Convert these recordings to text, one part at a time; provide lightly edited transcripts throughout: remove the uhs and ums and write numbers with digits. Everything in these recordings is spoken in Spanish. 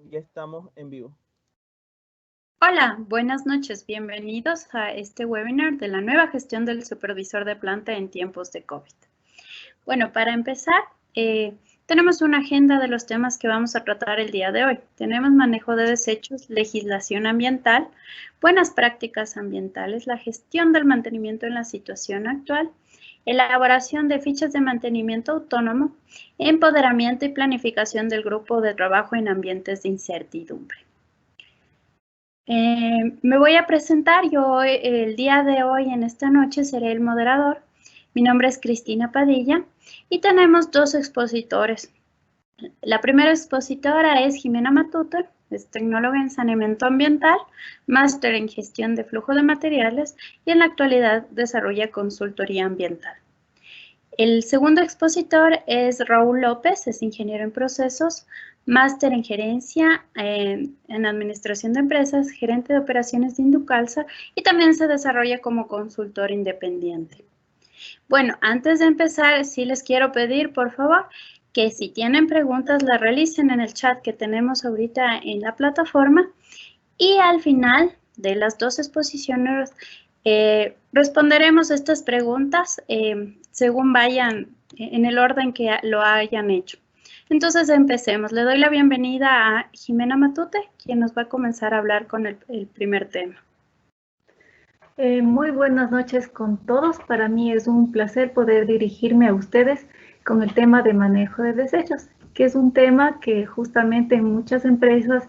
Ya estamos en vivo. Hola, buenas noches. Bienvenidos a este webinar de la nueva gestión del supervisor de planta en tiempos de COVID. Bueno, para empezar, tenemos una agenda de los temas que vamos a tratar el día de hoy. Tenemos manejo de desechos, legislación ambiental, buenas prácticas ambientales, la gestión del mantenimiento en la situación actual, elaboración de fichas de mantenimiento autónomo, empoderamiento y planificación del grupo de trabajo en ambientes de incertidumbre. Me voy a presentar. Yo el día de hoy, en esta noche, seré el moderador. Mi nombre es Cristina Padilla y tenemos dos expositores. La primera expositora es Jimena Matute, es tecnóloga en saneamiento ambiental, máster en gestión de flujo de materiales y en la actualidad desarrolla consultoría ambiental. El segundo expositor es Raúl López, es ingeniero en procesos, máster en gerencia en administración de empresas, gerente de operaciones de Inducalsa y también se desarrolla como consultor independiente. Bueno, antes de empezar, sí les quiero pedir, por favor, que si tienen preguntas las realicen en el chat que tenemos ahorita en la plataforma y al final de las dos exposiciones responderemos estas preguntas según vayan en el orden que lo hayan hecho. Entonces empecemos. Le doy la bienvenida a Jimena Matute, quien nos va a comenzar a hablar con el primer tema. Muy buenas noches con todos. Para mí es un placer poder dirigirme a ustedes con el tema de manejo de desechos, que es un tema que justamente en muchas empresas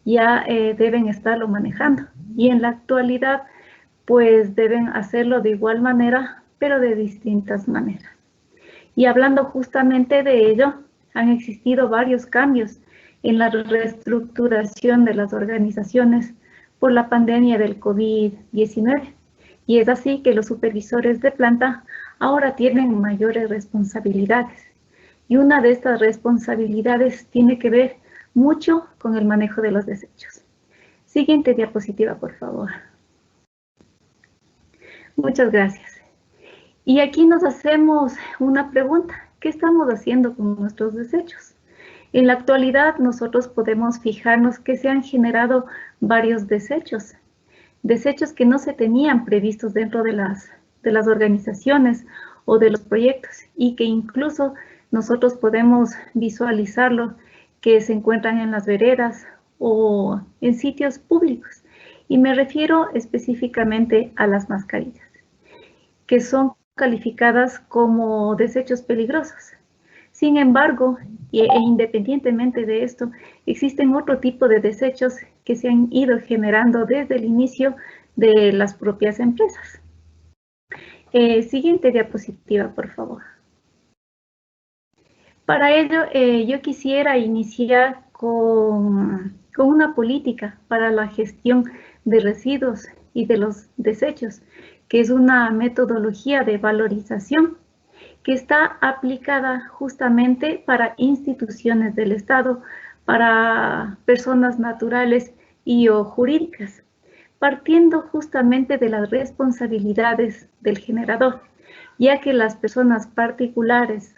ya deben estarlo manejando. Y en la actualidad, pues deben hacerlo de igual manera, pero de distintas maneras. Y hablando justamente de ello, han existido varios cambios en la reestructuración de las organizaciones por la pandemia del COVID-19. Y es así que los supervisores de planta ahora tienen mayores responsabilidades. Y una de estas responsabilidades tiene que ver mucho con el manejo de los desechos. Siguiente diapositiva, por favor. Muchas gracias. Y aquí nos hacemos una pregunta. ¿Qué estamos haciendo con nuestros desechos? En la actualidad nosotros podemos fijarnos que se han generado varios desechos que no se tenían previstos dentro de las organizaciones o de los proyectos y que incluso nosotros podemos visualizarlo que se encuentran en las veredas o en sitios públicos. Y me refiero específicamente a las mascarillas, que son calificadas como desechos peligrosos. Sin embargo, e independientemente de esto, existen otro tipo de desechos que se han ido generando desde el inicio de las propias empresas. Siguiente diapositiva, por favor. Para ello, yo quisiera iniciar con una política para la gestión de residuos y de los desechos, que es una metodología de valorización que está aplicada justamente para instituciones del Estado, para personas naturales y o jurídicas, partiendo justamente de las responsabilidades del generador, ya que las personas naturales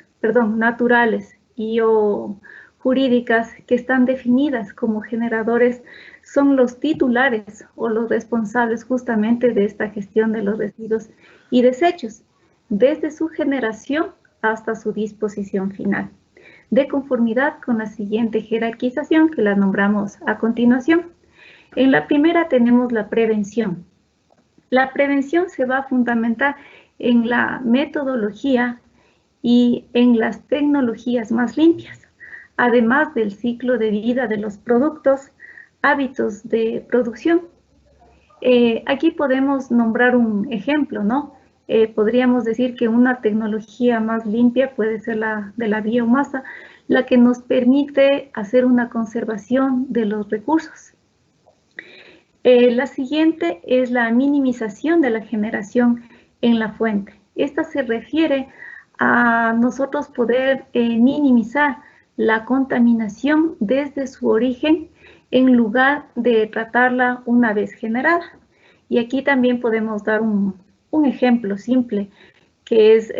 y o jurídicas que están definidas como generadores son los titulares o los responsables justamente de esta gestión de los residuos y desechos, desde su generación hasta su disposición final, de conformidad con la siguiente jerarquización que la nombramos a continuación. En la primera tenemos la prevención. La prevención se va a fundamentar en la metodología y en las tecnologías más limpias, además del ciclo de vida de los productos, hábitos de producción. Aquí podemos nombrar un ejemplo, ¿no? Podríamos decir que una tecnología más limpia puede ser la de la biomasa, la que nos permite hacer una conservación de los recursos. La siguiente es la minimización de la generación en la fuente. Esta se refiere a nosotros poder minimizar la contaminación desde su origen en lugar de tratarla una vez generada. Y aquí también podemos dar un ejemplo simple, que es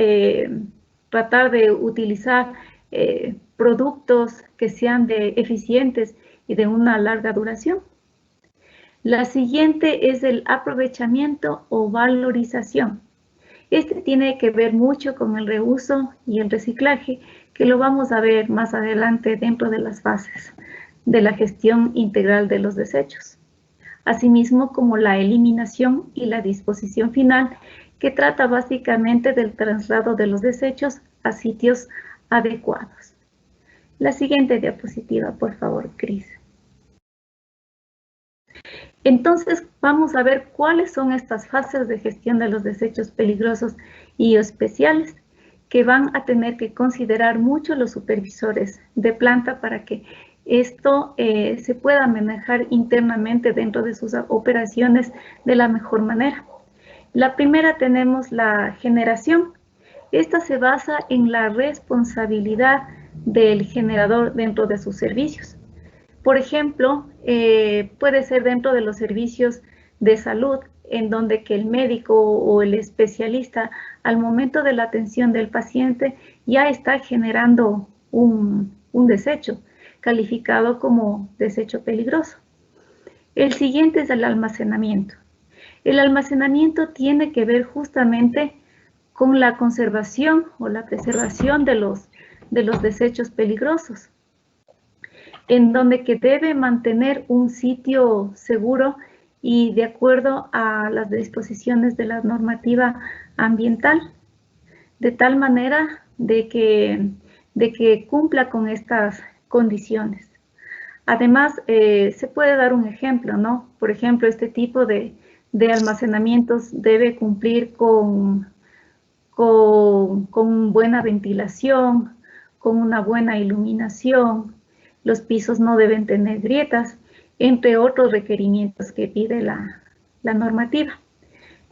tratar de utilizar productos que sean eficientes y de una larga duración. La siguiente es el aprovechamiento o valorización. Este tiene que ver mucho con el reuso y el reciclaje, que lo vamos a ver más adelante dentro de las fases de la gestión integral de los desechos. Asimismo, como la eliminación y la disposición final, que trata básicamente del traslado de los desechos a sitios adecuados. La siguiente diapositiva, por favor, Cris. Entonces, vamos a ver cuáles son estas fases de gestión de los desechos peligrosos y especiales que van a tener que considerar mucho los supervisores de planta para que esto se pueda manejar internamente dentro de sus operaciones de la mejor manera. La primera tenemos la generación. Esta se basa en la responsabilidad del generador dentro de sus servicios. Por ejemplo, puede ser dentro de los servicios de salud, en donde que el médico o el especialista, al momento de la atención del paciente, ya está generando un desecho, calificado como desecho peligroso. El siguiente es el almacenamiento. El almacenamiento tiene que ver justamente con la conservación o la preservación de los desechos peligrosos, en donde que debe mantener un sitio seguro y de acuerdo a las disposiciones de la normativa ambiental, de tal manera de que cumpla con estas condiciones. Además, se puede dar un ejemplo, ¿no? Por ejemplo, este tipo de almacenamientos debe cumplir con buena ventilación, con una buena iluminación. Los pisos no deben tener grietas, entre otros requerimientos que pide la normativa.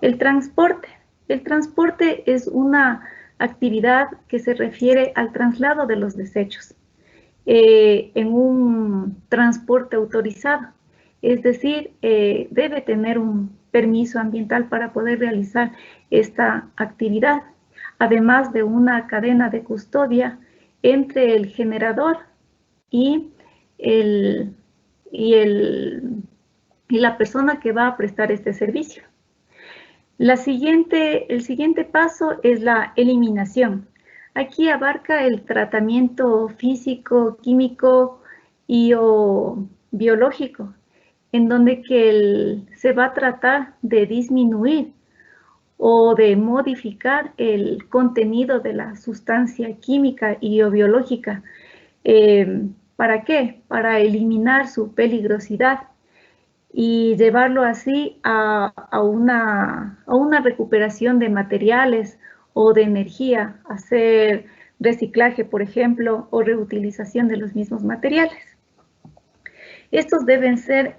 El transporte. El transporte es una actividad que se refiere al traslado de los desechos en un transporte autorizado. Es decir, debe tener un permiso ambiental para poder realizar esta actividad, además de una cadena de custodia entre el generador y la persona que va a prestar este servicio. El siguiente paso es la eliminación. Aquí abarca el tratamiento físico, químico y o biológico, en donde que se va a tratar de disminuir o de modificar el contenido de la sustancia química y o biológica. ¿Para qué? Para eliminar su peligrosidad y llevarlo así a una recuperación de materiales o de energía, hacer reciclaje, por ejemplo, o reutilización de los mismos materiales. Estos deben ser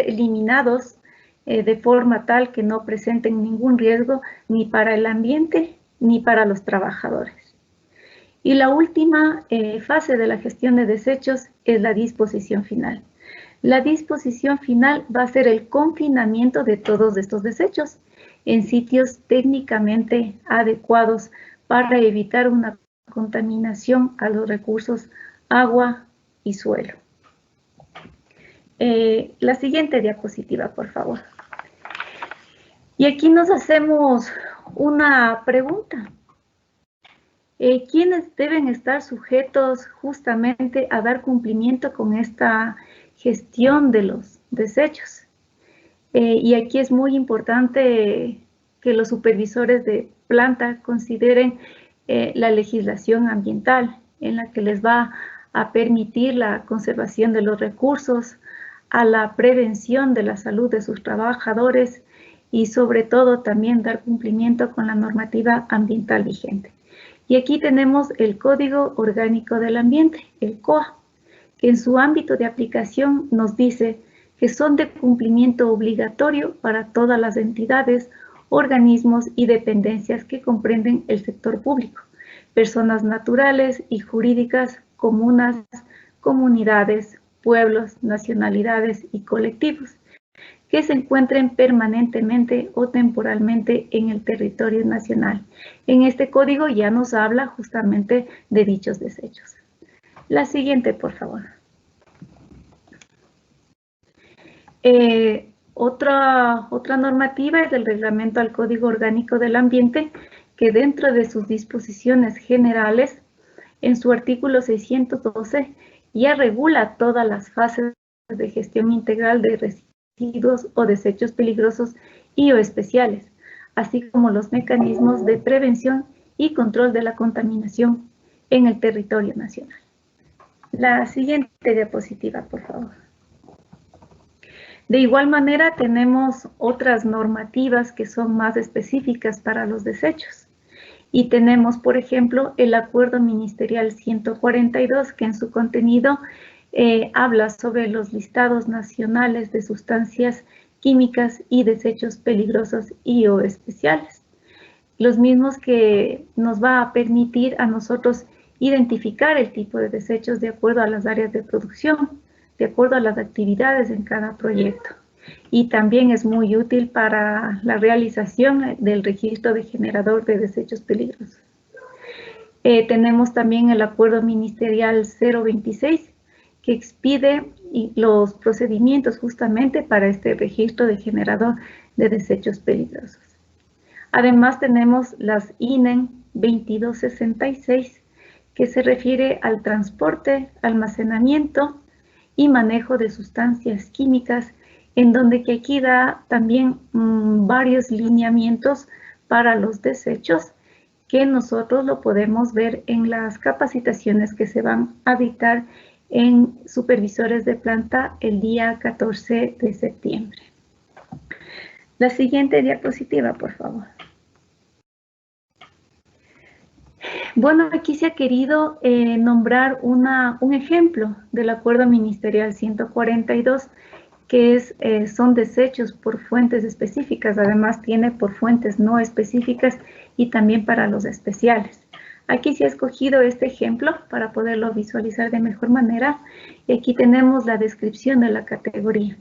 eliminados de forma tal que no presenten ningún riesgo ni para el ambiente ni para los trabajadores. Y la última fase de la gestión de desechos es la disposición final. La disposición final va a ser el confinamiento de todos estos desechos en sitios técnicamente adecuados para evitar una contaminación a los recursos agua y suelo. La siguiente diapositiva, por favor. Y aquí nos hacemos una pregunta. ¿Quiénes deben estar sujetos justamente a dar cumplimiento con esta gestión de los desechos? Y aquí es muy importante que los supervisores de planta consideren la legislación ambiental en la que les va a permitir la conservación de los recursos, a la prevención de la salud de sus trabajadores y sobre todo también dar cumplimiento con la normativa ambiental vigente. Y aquí tenemos el Código Orgánico del Ambiente, el COA, que en su ámbito de aplicación nos dice que son de cumplimiento obligatorio para todas las entidades, organismos y dependencias que comprenden el sector público, personas naturales y jurídicas, comunas, comunidades, pueblos, nacionalidades y colectivos, que se encuentren permanentemente o temporalmente en el territorio nacional. En este código ya nos habla justamente de dichos desechos. La siguiente, por favor. Otra normativa es el reglamento al Código Orgánico del Ambiente, que dentro de sus disposiciones generales, en su artículo 612, ya regula todas las fases de gestión integral de residuos o desechos peligrosos y o especiales, así como los mecanismos de prevención y control de la contaminación en el territorio nacional. La siguiente diapositiva, por favor. De igual manera, tenemos otras normativas que son más específicas para los desechos. Y tenemos, por ejemplo, el Acuerdo Ministerial 142, que en su contenido habla sobre los listados nacionales de sustancias químicas y desechos peligrosos y o especiales. Los mismos que nos va a permitir a nosotros identificar el tipo de desechos de acuerdo a las áreas de producción, de acuerdo a las actividades en cada proyecto. Y también es muy útil para la realización del registro de generador de desechos peligrosos. Tenemos también el Acuerdo Ministerial 026, que expide los procedimientos justamente para este registro de generador de desechos peligrosos. Además tenemos las INEN 2266, que se refiere al transporte, almacenamiento y manejo de sustancias químicas, en donde que aquí da también varios lineamientos para los desechos, que nosotros lo podemos ver en las capacitaciones que se van a dictar en supervisores de planta el día 14 de septiembre. La siguiente diapositiva, por favor. Bueno, aquí se ha querido nombrar un ejemplo del Acuerdo Ministerial 142, que son desechos por fuentes específicas. Además, tiene por fuentes no específicas y también para los especiales. Aquí se ha escogido este ejemplo para poderlo visualizar de mejor manera. Y aquí tenemos la descripción de la categoría.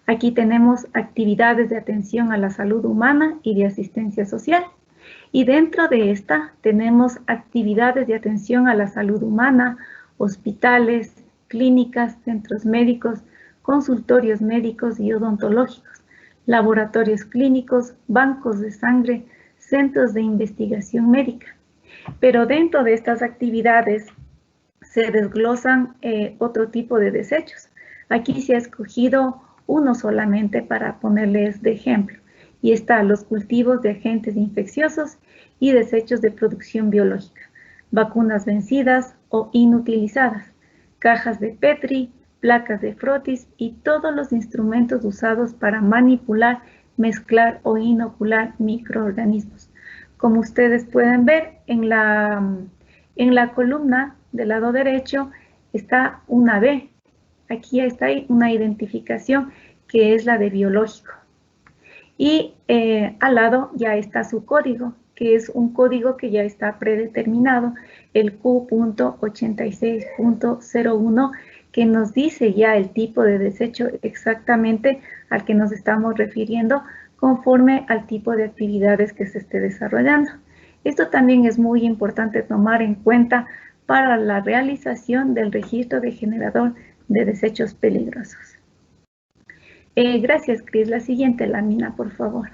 Aquí tenemos actividades de atención a la salud humana y de asistencia social. Y dentro de esta tenemos actividades de atención a la salud humana, hospitales, clínicas, centros médicos, consultorios médicos y odontológicos, laboratorios clínicos, bancos de sangre, centros de investigación médica. Pero dentro de estas actividades se desglosan otro tipo de desechos. Aquí se ha escogido uno solamente para ponerles de ejemplo. Y están los cultivos de agentes infecciosos y desechos de producción biológica, vacunas vencidas o inutilizadas, cajas de Petri, placas de frotis y todos los instrumentos usados para manipular, mezclar o inocular microorganismos. Como ustedes pueden ver, en la columna del lado derecho está una B. Aquí está una identificación que es la de biológico. Y al lado ya está su código, que es un código que ya está predeterminado, el Q.86.01, que nos dice ya el tipo de desecho exactamente al que nos estamos refiriendo conforme al tipo de actividades que se esté desarrollando. Esto también es muy importante tomar en cuenta para la realización del registro de generador de desechos peligrosos. Gracias, Cris. La siguiente lámina, por favor.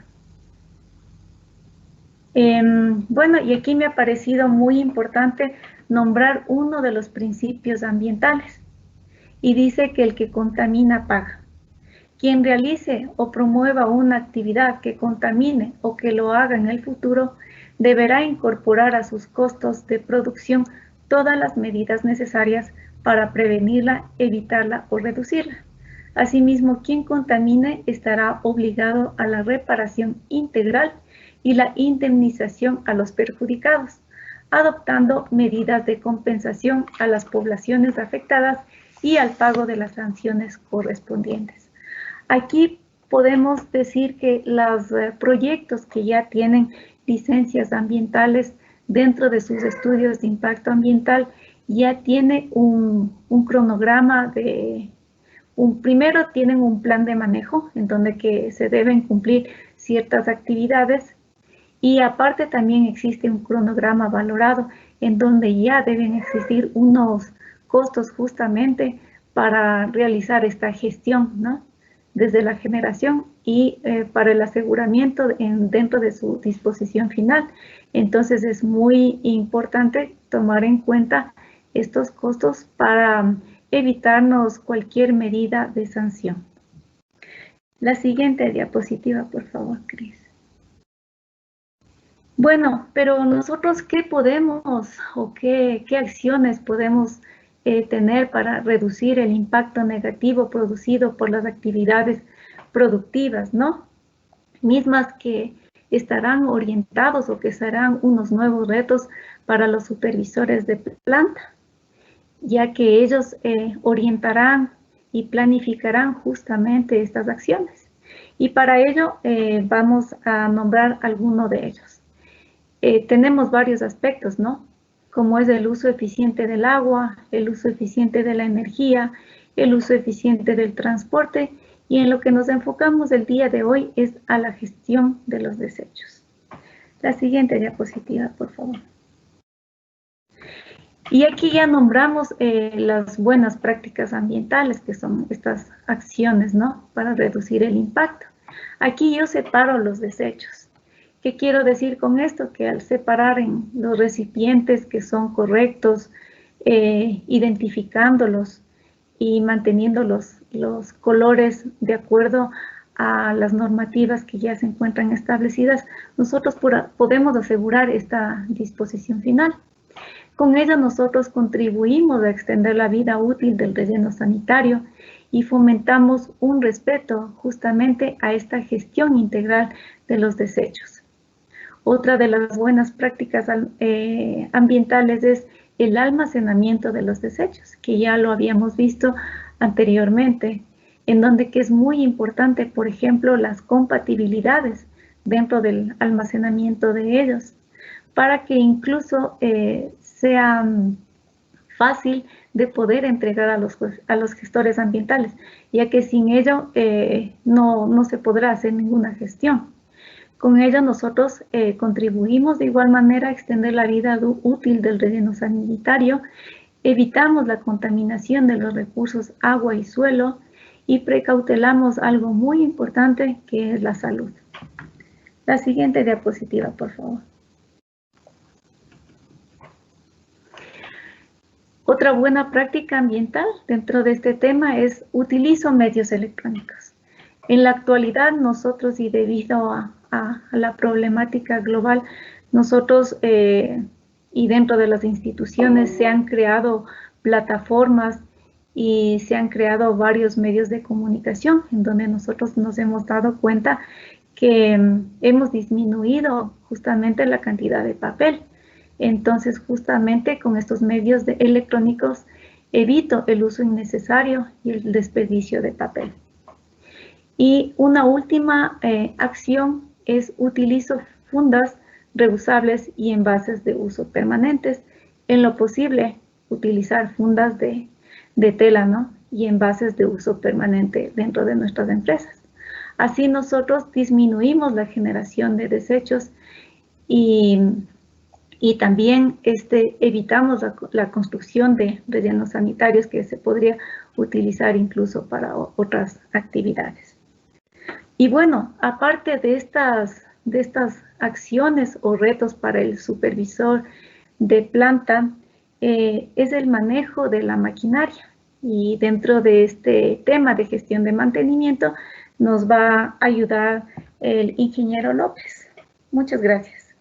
Bueno, y aquí me ha parecido muy importante nombrar uno de los principios ambientales. Y dice que el que contamina paga. Quien realice o promueva una actividad que contamine o que lo haga en el futuro, deberá incorporar a sus costos de producción todas las medidas necesarias para prevenirla, evitarla o reducirla. Asimismo, quien contamine estará obligado a la reparación integral y la indemnización a los perjudicados, adoptando medidas de compensación a las poblaciones afectadas y al pago de las sanciones correspondientes. Aquí podemos decir que los proyectos que ya tienen licencias ambientales dentro de sus estudios de impacto ambiental ya tiene un cronograma primero tienen un plan de manejo en donde que se deben cumplir ciertas actividades y aparte también existe un cronograma valorado en donde ya deben existir unos costos justamente para realizar esta gestión, ¿no? desde la generación y para el aseguramiento dentro de su disposición final. Entonces es muy importante tomar en cuenta estos costos para evitarnos cualquier medida de sanción. La siguiente diapositiva, por favor, Cris. Bueno, pero nosotros, ¿qué podemos o qué acciones podemos tener para reducir el impacto negativo producido por las actividades productivas, ¿no? Mismas que estarán orientados o que serán unos nuevos retos para los supervisores de planta, ya que ellos orientarán y planificarán justamente estas acciones. Y para ello vamos a nombrar alguno de ellos. Tenemos varios aspectos, ¿no? Como es el uso eficiente del agua, el uso eficiente de la energía, el uso eficiente del transporte, y en lo que nos enfocamos el día de hoy es a la gestión de los desechos. La siguiente diapositiva, por favor. Y aquí ya nombramos las buenas prácticas ambientales, que son estas acciones, ¿no? Para reducir el impacto. Aquí yo separo los desechos. ¿Qué quiero decir con esto? Que al separar en los recipientes que son correctos, identificándolos y manteniendo los colores de acuerdo a las normativas que ya se encuentran establecidas, nosotros podemos asegurar esta disposición final. Con ella nosotros contribuimos a extender la vida útil del relleno sanitario y fomentamos un respeto justamente a esta gestión integral de los desechos. Otra de las buenas prácticas ambientales es el almacenamiento de los desechos, que ya lo habíamos visto anteriormente, en donde que es muy importante, por ejemplo, las compatibilidades dentro del almacenamiento de ellos, para que incluso sea fácil de poder entregar a los gestores ambientales, ya que sin ello no se podrá hacer ninguna gestión. Con ello nosotros contribuimos de igual manera a extender la vida útil del relleno sanitario, evitamos la contaminación de los recursos agua y suelo y precautelamos algo muy importante que es la salud. La siguiente diapositiva, por favor. Otra buena práctica ambiental dentro de este tema es utilizo medios electrónicos. En la actualidad nosotros, y debido a la problemática global, nosotros y dentro de las instituciones se han creado plataformas y se han creado varios medios de comunicación en donde nosotros nos hemos dado cuenta que hemos disminuido justamente la cantidad de papel. Entonces, justamente con estos medios electrónicos evito el uso innecesario y el desperdicio de papel. Y una última acción es utilizo fundas reusables y envases de uso permanentes. En lo posible, utilizar fundas de tela, ¿no? Y envases de uso permanente dentro de nuestras empresas. Así nosotros disminuimos la generación de desechos y también evitamos la construcción de rellenos sanitarios que se podría utilizar incluso para otras actividades. Y bueno, aparte de estas acciones o retos para el supervisor de planta, es el manejo de la maquinaria. Y dentro de este tema de gestión de mantenimiento nos va a ayudar el ingeniero López. Muchas gracias.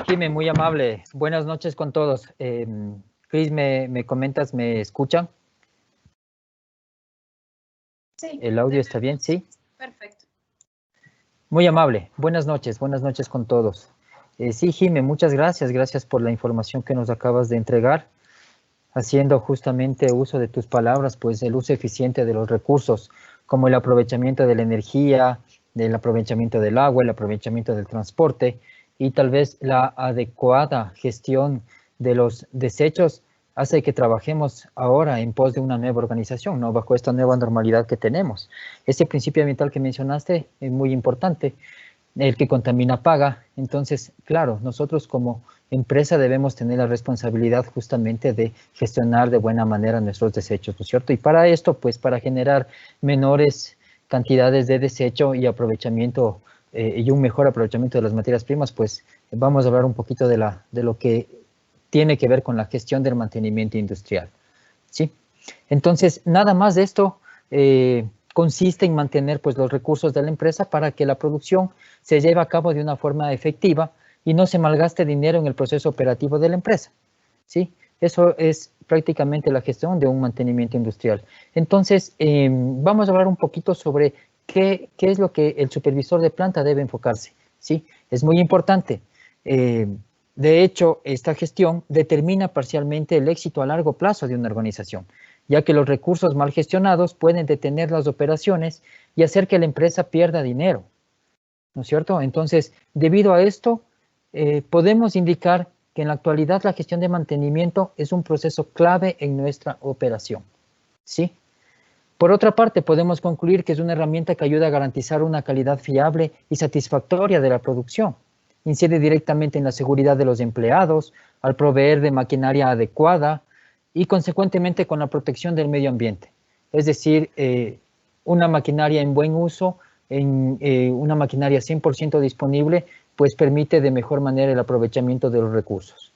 Jimé, muy amable. Buenas noches con todos. Cris, ¿me comentas, me escuchan? Sí. ¿El audio está bien? ¿Sí? Perfecto. Muy amable. Buenas noches con todos. Sí, Jimé, muchas gracias. Gracias por la información que nos acabas de entregar. Haciendo justamente uso de tus palabras, pues el uso eficiente de los recursos, como el aprovechamiento de la energía, del aprovechamiento del agua, el aprovechamiento del transporte y tal vez la adecuada gestión de los desechos hace que trabajemos ahora en pos de una nueva organización, ¿no? Bajo esta nueva normalidad que tenemos. Ese principio ambiental que mencionaste es muy importante. el que contamina paga. Entonces, claro, nosotros como empresa debemos tener la responsabilidad justamente de gestionar de buena manera nuestros desechos, ¿no es cierto? Y para esto, pues para generar menores cantidades de desecho y aprovechamiento y un mejor aprovechamiento de las materias primas, pues vamos a hablar un poquito de lo que tiene que ver con la gestión del mantenimiento industrial, ¿sí? Entonces, nada más de esto consiste en mantener pues, los recursos de la empresa para que la producción se lleve a cabo de una forma efectiva y no se malgaste dinero en el proceso operativo de la empresa, ¿sí? Eso es prácticamente la gestión de un mantenimiento industrial. Entonces, vamos a hablar un poquito sobre qué es lo que el supervisor de planta debe enfocarse, ¿sí? Es muy importante. De hecho, esta gestión determina parcialmente el éxito a largo plazo de una organización, ya que los recursos mal gestionados pueden detener las operaciones y hacer que la empresa pierda dinero, ¿no es cierto? Entonces, debido a esto, podemos indicar que en la actualidad la gestión de mantenimiento es un proceso clave en nuestra operación, ¿sí? Por otra parte, podemos concluir que es una herramienta que ayuda a garantizar una calidad fiable y satisfactoria de la producción. Incide directamente en la seguridad de los empleados, al proveer de maquinaria adecuada y consecuentemente con la protección del medio ambiente. Es decir, una maquinaria en buen uso, una maquinaria 100% disponible, pues permite de mejor manera el aprovechamiento de los recursos.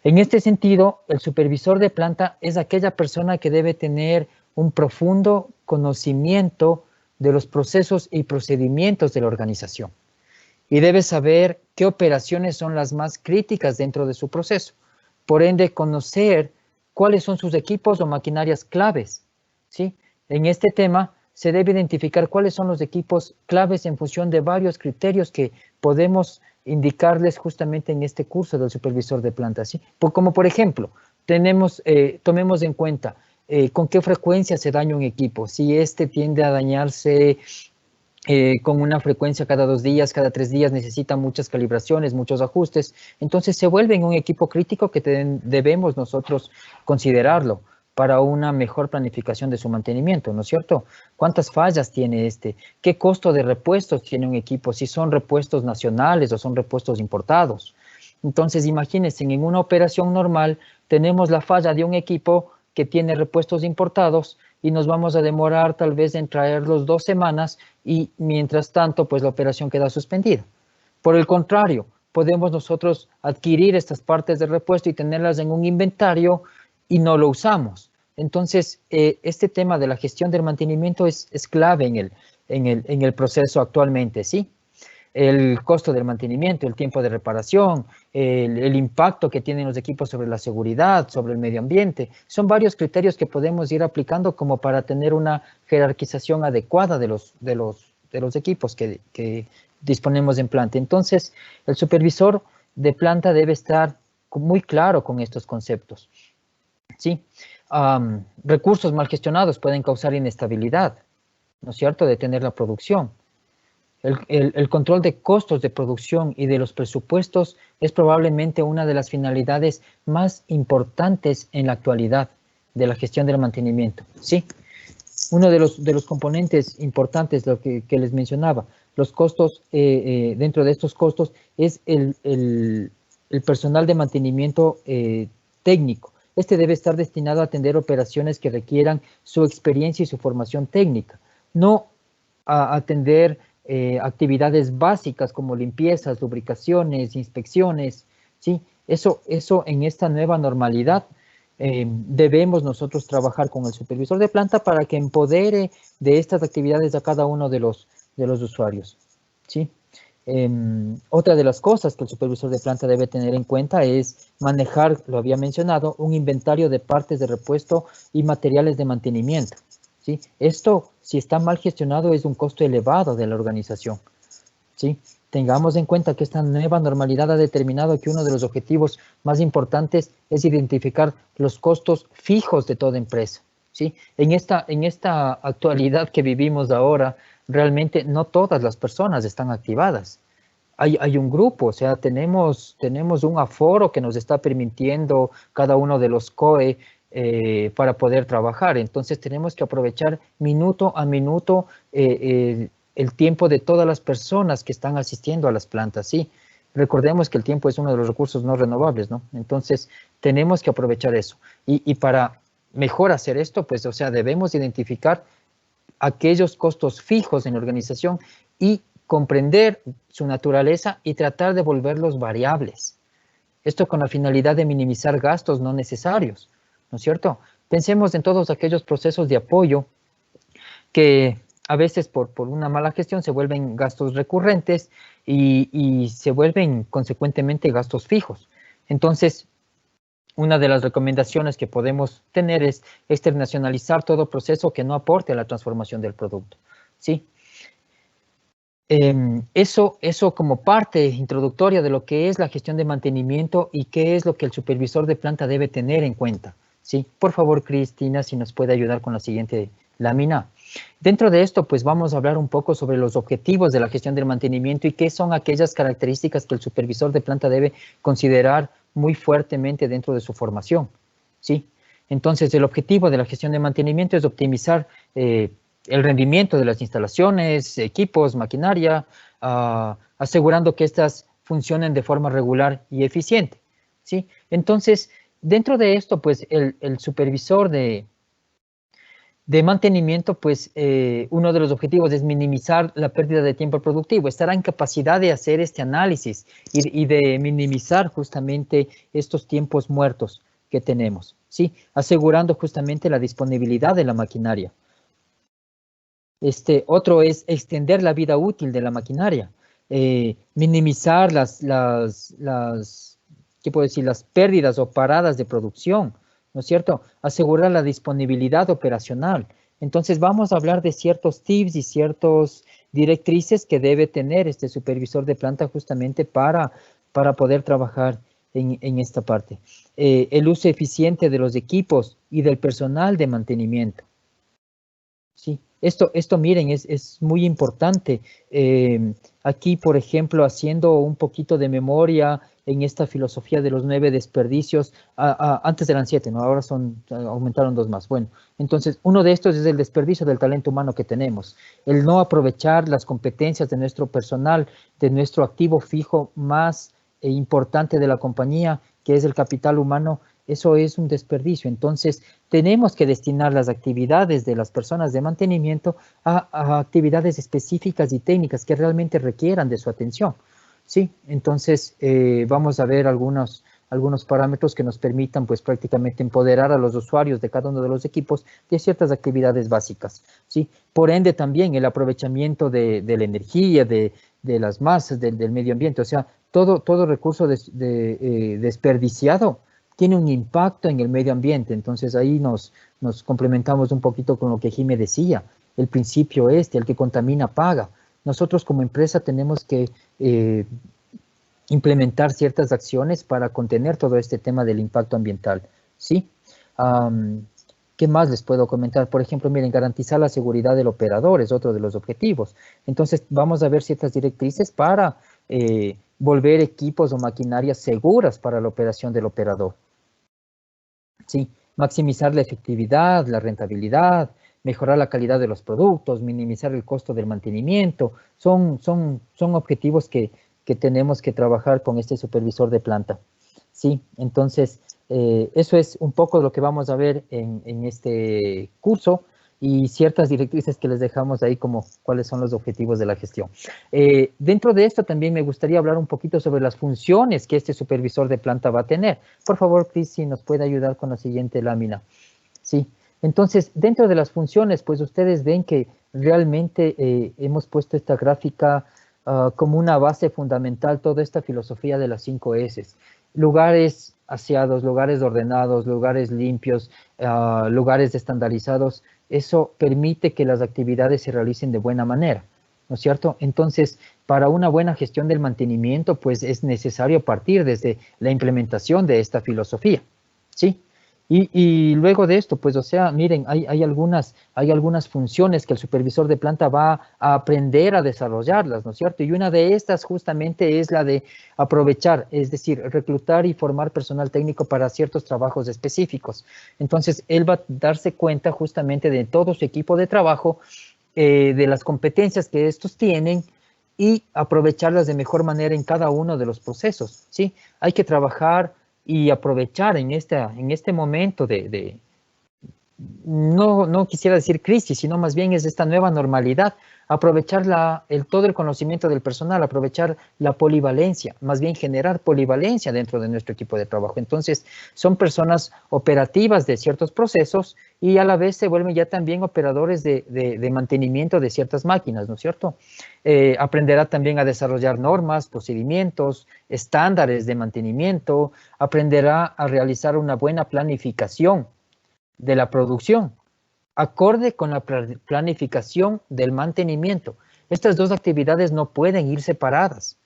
En este sentido, el supervisor de planta es aquella persona que debe tener un profundo conocimiento de los procesos y procedimientos de la organización y debe saber qué operaciones son las más críticas dentro de su proceso. Por ende, conocer cuáles son sus equipos o maquinarias claves, ¿sí? En este tema se debe identificar cuáles son los equipos claves en función de varios criterios que podemos indicarles justamente en este curso del supervisor de planta, ¿sí? Como por ejemplo, tomemos en cuenta con qué frecuencia se daña un equipo, si este tiende a dañarse con una frecuencia cada 2 días, cada 3 días, necesita muchas calibraciones, muchos ajustes, entonces se vuelve en un equipo crítico que debemos nosotros considerarlo para una mejor planificación de su mantenimiento, ¿no es cierto? ¿Cuántas fallas tiene este? ¿Qué costo de repuestos tiene un equipo? Si son repuestos nacionales o son repuestos importados. Entonces, imagínense, en una operación normal tenemos la falla de un equipo que tiene repuestos importados y nos vamos a demorar tal vez en traerlos 2 semanas y mientras tanto, pues la operación queda suspendida. Por el contrario, podemos nosotros adquirir estas partes de repuesto y tenerlas en un inventario y no lo usamos. Entonces, este tema de la gestión del mantenimiento es clave en el proceso actualmente, ¿sí? El costo del mantenimiento, el tiempo de reparación, el impacto que tienen los equipos sobre la seguridad, sobre el medio ambiente. Son varios criterios que podemos ir aplicando como para tener una jerarquización adecuada de los equipos que disponemos en planta. Entonces, el supervisor de planta debe estar muy claro con estos conceptos, ¿sí? Recursos mal gestionados pueden causar inestabilidad, ¿no es cierto?, detener la producción. El control de costos de producción y de los presupuestos es probablemente una de las finalidades más importantes en la actualidad de la gestión del mantenimiento, ¿sí? Uno de los componentes importantes, lo que les mencionaba, los costos, dentro de estos costos, es el personal de mantenimiento técnico. Este debe estar destinado a atender operaciones que requieran su experiencia y su formación técnica, no a atender actividades básicas como limpiezas, lubricaciones, inspecciones, ¿sí? Eso en esta nueva normalidad debemos nosotros trabajar con el supervisor de planta para que empodere de estas actividades a cada uno de los usuarios, ¿sí? Otra de las cosas que el supervisor de planta debe tener en cuenta es manejar, lo había mencionado, un inventario de partes de repuesto y materiales de mantenimiento, ¿sí? Esto, si está mal gestionado, es un costo elevado de la organización, ¿sí? Tengamos en cuenta que esta nueva normalidad ha determinado que uno de los objetivos más importantes es identificar los costos fijos de toda empresa, ¿sí? En esta actualidad que vivimos ahora, realmente no todas las personas están activadas. Hay un grupo, o sea, tenemos un aforo que nos está permitiendo cada uno de los COE para poder trabajar. Entonces tenemos que aprovechar minuto a minuto el tiempo de todas las personas que están asistiendo a las plantas, ¿sí? Recordemos que el tiempo es uno de los recursos no renovables, ¿no? Entonces, tenemos que aprovechar eso. Y para mejor hacer esto, pues, o sea, debemos identificar aquellos costos fijos en la organización y comprender su naturaleza y tratar de volverlos variables. Esto con la finalidad de minimizar gastos no necesarios, ¿no es cierto? Pensemos en todos aquellos procesos de apoyo que a veces por una mala gestión se vuelven gastos recurrentes y se vuelven consecuentemente gastos fijos. Entonces, una de las recomendaciones que podemos tener es externacionalizar todo proceso que no aporte a la transformación del producto, ¿sí? Eso como parte introductoria de lo que es la gestión de mantenimiento y qué es lo que el supervisor de planta debe tener en cuenta, ¿sí? Por favor, Cristina, si nos puede ayudar con la siguiente lámina. Dentro de esto, pues vamos a hablar un poco sobre los objetivos de la gestión del mantenimiento y qué son aquellas características que el supervisor de planta debe considerar muy fuertemente dentro de su formación, ¿sí? Entonces, el objetivo de la gestión de mantenimiento es optimizar el rendimiento de las instalaciones, equipos, maquinaria, asegurando que éstas funcionen de forma regular y eficiente, ¿sí? Entonces, dentro de esto, pues, el supervisor de mantenimiento, pues, uno de los objetivos es minimizar la pérdida de tiempo productivo, estará en capacidad de hacer este análisis y de minimizar justamente estos tiempos muertos que tenemos, ¿sí? Asegurando justamente la disponibilidad de la maquinaria. Otro es extender la vida útil de la maquinaria, minimizar ¿qué puedo decir? Las pérdidas o paradas de producción, ¿no es cierto? Asegurar la disponibilidad operacional. Entonces vamos a hablar de ciertos tips y ciertas directrices que debe tener este supervisor de planta justamente para poder trabajar en esta parte. El uso eficiente de los equipos y del personal de mantenimiento. Sí, esto miren, es muy importante. Aquí, por ejemplo, haciendo un poquito de memoria en esta filosofía de los 9 desperdicios, antes eran 7, ¿no? Ahora aumentaron 2 más. Bueno, entonces, uno de estos es el desperdicio del talento humano que tenemos. El no aprovechar las competencias de nuestro personal, de nuestro activo fijo más importante de la compañía, que es el capital humano. Eso es un desperdicio. Entonces, tenemos que destinar las actividades de las personas de mantenimiento a actividades específicas y técnicas que realmente requieran de su atención, ¿sí? Entonces, vamos a ver algunos parámetros que nos permitan, pues, prácticamente empoderar a los usuarios de cada uno de los equipos de ciertas actividades básicas, ¿sí? Por ende, también el aprovechamiento de la energía, de las masas, del medio ambiente, o sea, todo recurso desperdiciado tiene un impacto en el medio ambiente. Entonces ahí nos complementamos un poquito con lo que Jimé decía, el principio el que contamina paga. Nosotros como empresa tenemos que implementar ciertas acciones para contener todo este tema del impacto ambiental, ¿sí? ¿Qué más les puedo comentar? Por ejemplo, miren, garantizar la seguridad del operador es otro de los objetivos. Entonces vamos a ver ciertas directrices para volver equipos o maquinarias seguras para la operación del operador. Sí, maximizar la efectividad, la rentabilidad, mejorar la calidad de los productos, minimizar el costo del mantenimiento, son objetivos que tenemos que trabajar con este supervisor de planta. Sí, entonces eso es un poco lo que vamos a ver en este curso y ciertas directrices que les dejamos ahí como cuáles son los objetivos de la gestión. Dentro de esto también me gustaría hablar un poquito sobre las funciones que este supervisor de planta va a tener. Por favor, Cris, si nos puede ayudar con la siguiente lámina. Sí, entonces dentro de las funciones, pues ustedes ven que realmente hemos puesto esta gráfica como una base fundamental, toda esta filosofía de las 5 S. Lugares aseados, lugares ordenados, lugares limpios, lugares estandarizados. Eso permite que las actividades se realicen de buena manera, ¿no es cierto? Entonces, para una buena gestión del mantenimiento, pues es necesario partir desde la implementación de esta filosofía, ¿sí? Y luego de esto, pues, o sea, miren, hay algunas funciones que el supervisor de planta va a aprender a desarrollarlas, ¿no es cierto? Y una de estas justamente es la de aprovechar, es decir, reclutar y formar personal técnico para ciertos trabajos específicos. Entonces, él va a darse cuenta justamente de todo su equipo de trabajo, de las competencias que estos tienen y aprovecharlas de mejor manera en cada uno de los procesos, ¿sí? Hay que trabajar y aprovechar en este momento no quisiera decir crisis, sino más bien es esta nueva normalidad, aprovechar todo el conocimiento del personal, aprovechar la polivalencia, más bien generar polivalencia dentro de nuestro equipo de trabajo. Entonces, son personas operativas de ciertos procesos y a la vez se vuelven ya también operadores de mantenimiento de ciertas máquinas, ¿no es cierto? Aprenderá también a desarrollar normas, procedimientos, estándares de mantenimiento, aprenderá a realizar una buena planificación de la producción, acorde con la planificación del mantenimiento. Estas dos actividades no pueden ir separadas.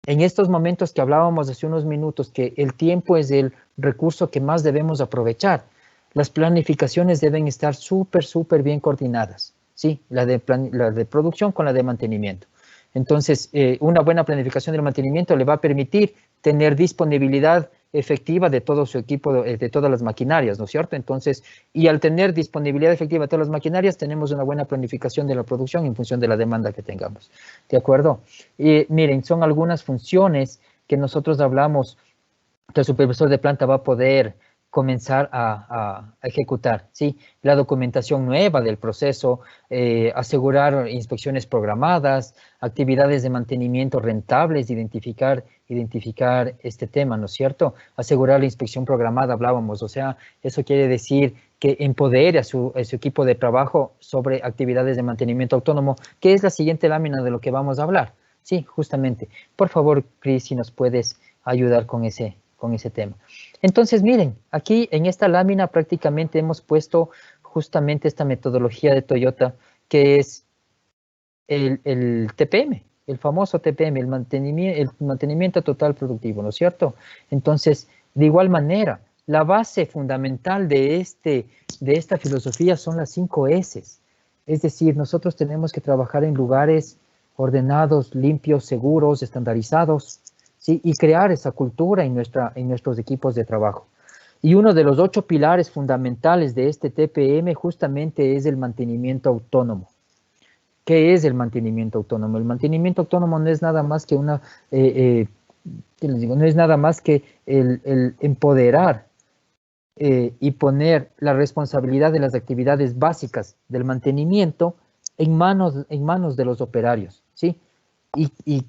En estos momentos que hablábamos hace unos minutos, que el tiempo es el recurso que más debemos aprovechar, las planificaciones deben estar súper bien coordinadas, ¿sí? La de producción con la de mantenimiento. Entonces, una buena planificación del mantenimiento le va a permitir tener disponibilidad efectiva de todo su equipo, de todas las maquinarias, ¿no es cierto? Entonces, y al tener disponibilidad efectiva de todas las maquinarias, tenemos una buena planificación de la producción en función de la demanda que tengamos, ¿de acuerdo? Y miren, son algunas funciones que nosotros hablamos que el supervisor de planta va a poder comenzar a ejecutar, ¿sí? La documentación nueva del proceso, asegurar inspecciones programadas, actividades de mantenimiento rentables, identificar este tema, ¿no es cierto? Asegurar la inspección programada, hablábamos, o sea, eso quiere decir que empodere a su equipo de trabajo sobre actividades de mantenimiento autónomo, que es la siguiente lámina de lo que vamos a hablar. Sí, justamente. Por favor, Cris, si nos puedes ayudar con ese tema. Entonces, miren, aquí en esta lámina prácticamente hemos puesto justamente esta metodología de Toyota, que es el TPM, el famoso TPM, el mantenimiento total productivo, ¿no es cierto? Entonces, de igual manera, la base fundamental de esta filosofía son las 5 S. Es decir, nosotros tenemos que trabajar en lugares ordenados, limpios, seguros, estandarizados, ¿sí? Y crear esa cultura en nuestros equipos de trabajo. Y uno de los 8 pilares fundamentales de este TPM justamente es el mantenimiento autónomo. ¿Qué es el mantenimiento autónomo? El mantenimiento autónomo no es nada más que no es nada más que el empoderar y poner la responsabilidad de las actividades básicas del mantenimiento en manos de los operarios, ¿sí? ¿Y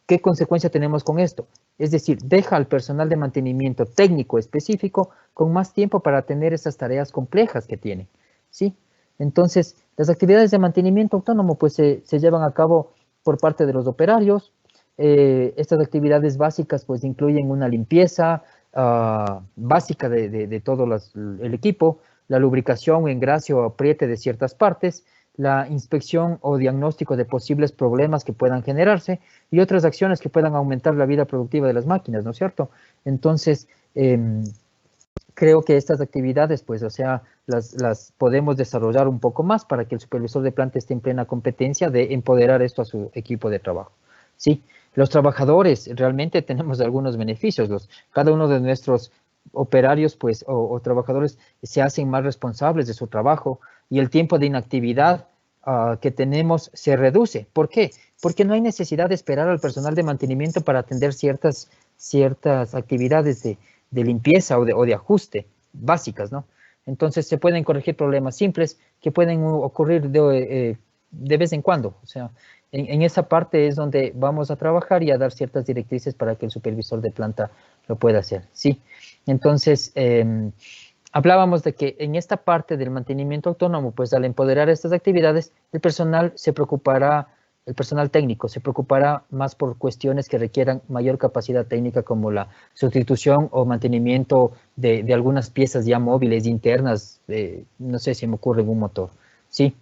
qué consecuencia tenemos con esto? Es decir, deja al personal de mantenimiento técnico específico con más tiempo para atender esas tareas complejas que tienen, ¿sí? Entonces, las actividades de mantenimiento autónomo pues se llevan a cabo por parte de los operarios. Estas actividades básicas pues incluyen una limpieza básica de todo el equipo, la lubricación, engrase o apriete de ciertas partes, la inspección o diagnóstico de posibles problemas que puedan generarse y otras acciones que puedan aumentar la vida productiva de las máquinas, ¿no es cierto? Entonces, creo que estas actividades, pues, o sea, las podemos desarrollar un poco más para que el supervisor de planta esté en plena competencia de empoderar esto a su equipo de trabajo, ¿sí? Los trabajadores, realmente tenemos algunos beneficios. Cada uno de nuestros operarios, pues, o trabajadores se hacen más responsables de su trabajo y el tiempo de inactividad que tenemos se reduce. ¿Por qué? Porque no hay necesidad de esperar al personal de mantenimiento para atender ciertas actividades de limpieza o de ajuste básicas, ¿no? Entonces se pueden corregir problemas simples que pueden ocurrir de vez en cuando. O sea, en esa parte es donde vamos a trabajar y a dar ciertas directrices para que el supervisor de planta lo pueda hacer, ¿sí? Entonces, hablábamos de que en esta parte del mantenimiento autónomo, pues al empoderar estas actividades, el personal técnico se preocupará más por cuestiones que requieran mayor capacidad técnica como la sustitución o mantenimiento de algunas piezas ya móviles internas, no sé si me ocurre en un motor, ¿sí?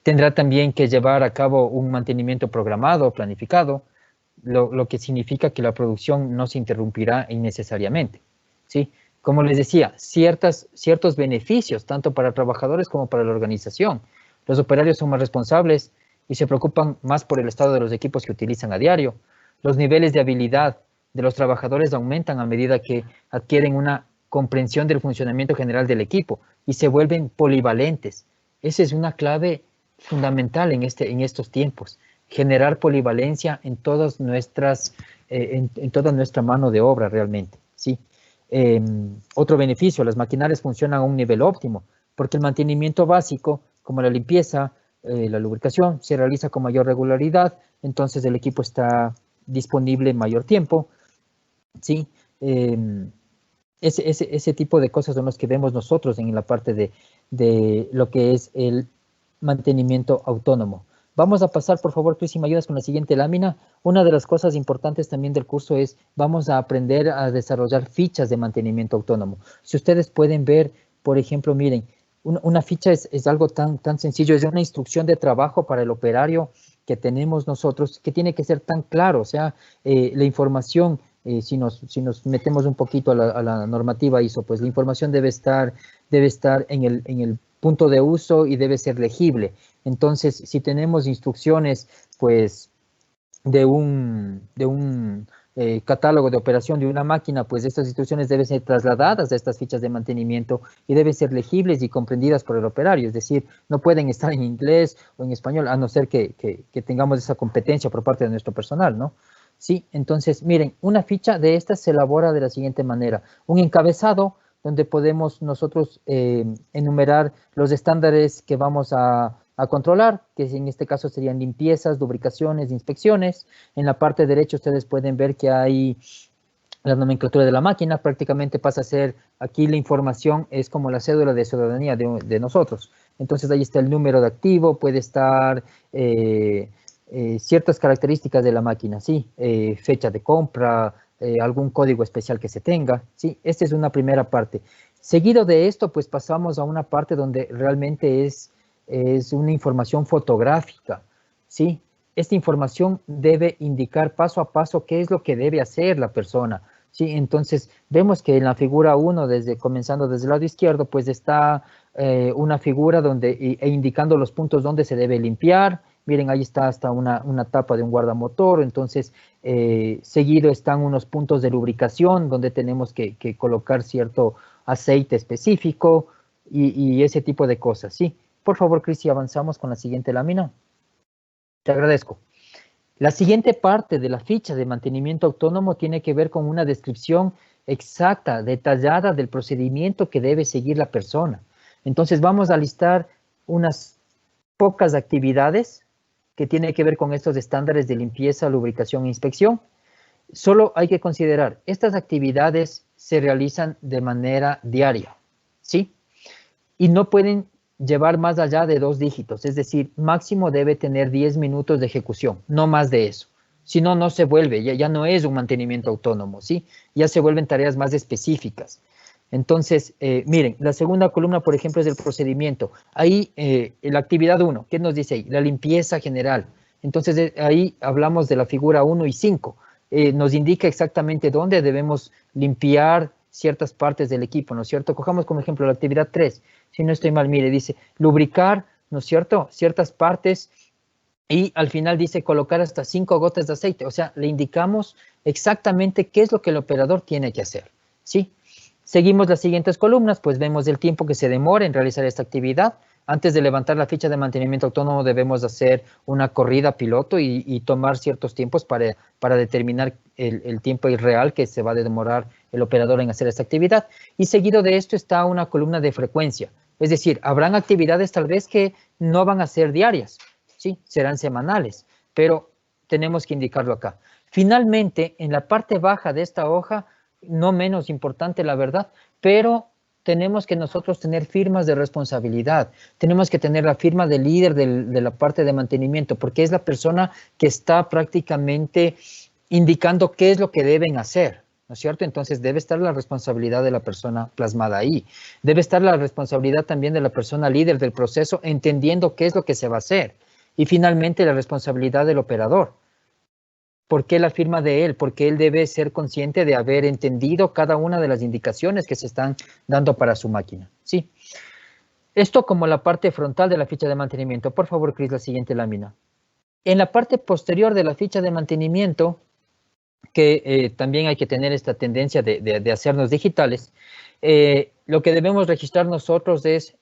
Tendrá también que llevar a cabo un mantenimiento programado, planificado, lo que significa que la producción no se interrumpirá innecesariamente, ¿sí? Como les decía, ciertos beneficios, tanto para trabajadores como para la organización. Los operarios son más responsables y se preocupan más por el estado de los equipos que utilizan a diario. Los niveles de habilidad de los trabajadores aumentan a medida que adquieren una comprensión del funcionamiento general del equipo y se vuelven polivalentes. Esa es una clave fundamental en estos tiempos. Generar polivalencia en todas nuestras, en toda nuestra mano de obra realmente, ¿sí? Otro beneficio, las maquinarias funcionan a un nivel óptimo, porque el mantenimiento básico, como la limpieza, la lubricación, se realiza con mayor regularidad, entonces el equipo está disponible en mayor tiempo, ¿sí? Ese tipo de cosas son los que vemos nosotros en la parte de lo que es el mantenimiento autónomo. Vamos a pasar, por favor, Cris, si me ayudas con la siguiente lámina. Una de las cosas importantes también del curso es, vamos a aprender a desarrollar fichas de mantenimiento autónomo. Si ustedes pueden ver, por ejemplo, miren, una ficha es algo tan sencillo, es una instrucción de trabajo para el operario que tenemos nosotros, que tiene que ser tan claro, o sea, la información, si nos metemos un poquito a la normativa ISO, pues la información debe estar en el punto de uso y debe ser legible. Entonces, si tenemos instrucciones, pues, de un catálogo de operación de una máquina, pues estas instrucciones deben ser trasladadas a estas fichas de mantenimiento y deben ser legibles y comprendidas por el operario, es decir, no pueden estar en inglés o en español, a no ser que tengamos esa competencia por parte de nuestro personal, ¿no? Sí, entonces, miren, una ficha de estas se elabora de la siguiente manera. Un encabezado donde podemos nosotros enumerar los estándares que vamos a controlar, que en este caso serían limpiezas, lubricaciones, inspecciones. En la parte derecha ustedes pueden ver que hay la nomenclatura de la máquina, prácticamente pasa a ser, aquí la información es como la cédula de ciudadanía de nosotros. Entonces ahí está el número de activo, puede estar ciertas características de la máquina, ¿sí? Fecha de compra, algún código especial que se tenga, ¿sí? Esta es una primera parte. Seguido de esto, pues pasamos a una parte donde realmente es una información fotográfica, ¿sí? Esta información debe indicar paso a paso qué es lo que debe hacer la persona, ¿sí? Entonces, vemos que en la figura 1, comenzando desde el lado izquierdo, pues está una figura donde, indicando los puntos donde se debe limpiar. Miren, ahí está hasta una tapa de un guardamotor, entonces seguido están unos puntos de lubricación donde tenemos que colocar cierto aceite específico y ese tipo de cosas, ¿sí? Por favor, Cris, si avanzamos con la siguiente lámina. Te agradezco. La siguiente parte de la ficha de mantenimiento autónomo tiene que ver con una descripción exacta, detallada del procedimiento que debe seguir la persona. Entonces vamos a listar unas pocas actividades que tienen que ver con estos estándares de limpieza, lubricación e inspección. Solo hay que considerar, estas actividades se realizan de manera diaria, ¿sí? Y no pueden llevar más allá de 2 dígitos, es decir, máximo debe tener 10 minutos de ejecución, no más de eso. Si no, no se vuelve, ya no es un mantenimiento autónomo, ¿sí? Ya se vuelven tareas más específicas. Entonces, miren, la segunda columna, por ejemplo, es el procedimiento. Ahí, la actividad 1, ¿qué nos dice ahí? La limpieza general. Entonces, ahí hablamos de la figura 1 y 5. Nos indica exactamente dónde debemos limpiar ciertas partes del equipo, ¿no es cierto? Cojamos como ejemplo la actividad 3. Si no estoy mal, mire, dice lubricar, ¿no es cierto? Ciertas partes y al final dice colocar hasta 5 gotas de aceite. O sea, le indicamos exactamente qué es lo que el operador tiene que hacer, ¿sí? Seguimos las siguientes columnas, pues vemos el tiempo que se demora en realizar esta actividad. Antes de levantar la ficha de mantenimiento autónomo debemos hacer una corrida piloto y tomar ciertos tiempos para determinar el tiempo real que se va a demorar el operador en hacer esta actividad. Y seguido de esto está una columna de frecuencia. Es decir, habrán actividades tal vez que no van a ser diarias, ¿sí? Serán semanales, pero tenemos que indicarlo acá. Finalmente, en la parte baja de esta hoja, no menos importante la verdad, pero tenemos que nosotros tener firmas de responsabilidad, tenemos que tener la firma del líder de la parte de mantenimiento, porque es la persona que está prácticamente indicando qué es lo que deben hacer, ¿no es cierto? Entonces debe estar la responsabilidad de la persona plasmada ahí, debe estar la responsabilidad también de la persona líder del proceso, entendiendo qué es lo que se va a hacer, y finalmente la responsabilidad del operador. ¿Por qué la firma de él? Porque él debe ser consciente de haber entendido cada una de las indicaciones que se están dando para su máquina, ¿sí? Esto como la parte frontal de la ficha de mantenimiento. Por favor, Cris, la siguiente lámina. En la parte posterior de la ficha de mantenimiento, que también hay que tener esta tendencia de hacernos digitales, lo que debemos registrar nosotros es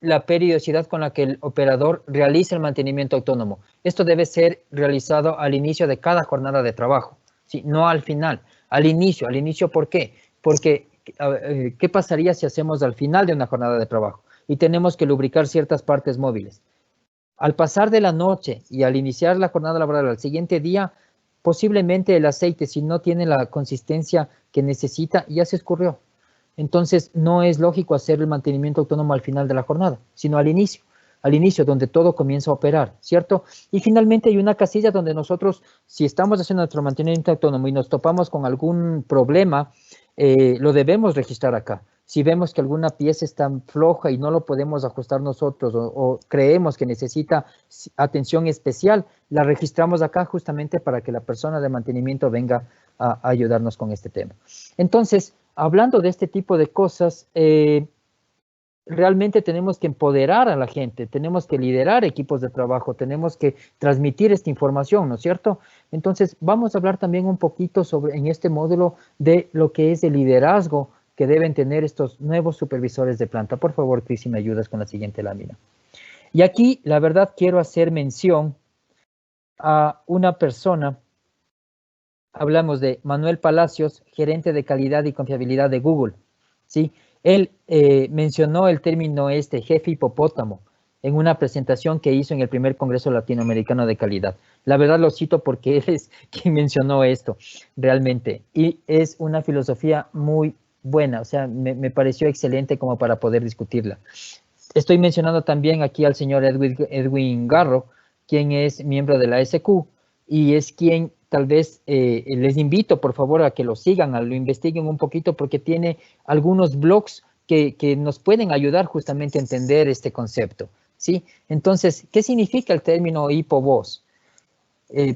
la periodicidad con la que el operador realiza el mantenimiento autónomo. Esto debe ser realizado al inicio de cada jornada de trabajo, ¿sí? No al final, al inicio. ¿Al inicio por qué? Porque, ¿qué pasaría si hacemos al final de una jornada de trabajo y tenemos que lubricar ciertas partes móviles? Al pasar de la noche y al iniciar la jornada laboral al siguiente día, posiblemente el aceite, si no tiene la consistencia que necesita, ya se escurrió. Entonces, no es lógico hacer el mantenimiento autónomo al final de la jornada, sino al inicio donde todo comienza a operar, ¿cierto? Y finalmente hay una casilla donde nosotros, si estamos haciendo nuestro mantenimiento autónomo y nos topamos con algún problema, lo debemos registrar acá. Si vemos que alguna pieza está floja y no lo podemos ajustar nosotros o creemos que necesita atención especial, la registramos acá justamente para que la persona de mantenimiento venga a ayudarnos con este tema. Entonces, hablando de este tipo de cosas, realmente tenemos que empoderar a la gente, tenemos que liderar equipos de trabajo, tenemos que transmitir esta información, ¿no es cierto? Entonces, vamos a hablar también un poquito sobre, en este módulo, de lo que es el liderazgo que deben tener estos nuevos supervisores de planta. Por favor, Cris, si me ayudas con la siguiente lámina. Y aquí, la verdad, quiero hacer mención a una persona. Hablamos de Manuel Palacios, gerente de calidad y confiabilidad de Google, ¿sí? Él mencionó el término jefe hipopótamo en una presentación que hizo en el primer Congreso Latinoamericano de Calidad. La verdad lo cito porque él es quien mencionó esto realmente, y es una filosofía muy buena, o sea, me pareció excelente como para poder discutirla. Estoy mencionando también aquí al señor Edwin Garro, quien es miembro de la SQ y es quien tal vez les invito por favor a que lo sigan, a lo investiguen un poquito porque tiene algunos blogs que nos pueden ayudar justamente a entender este concepto, ¿sí? Entonces, ¿qué significa el término hipovoz?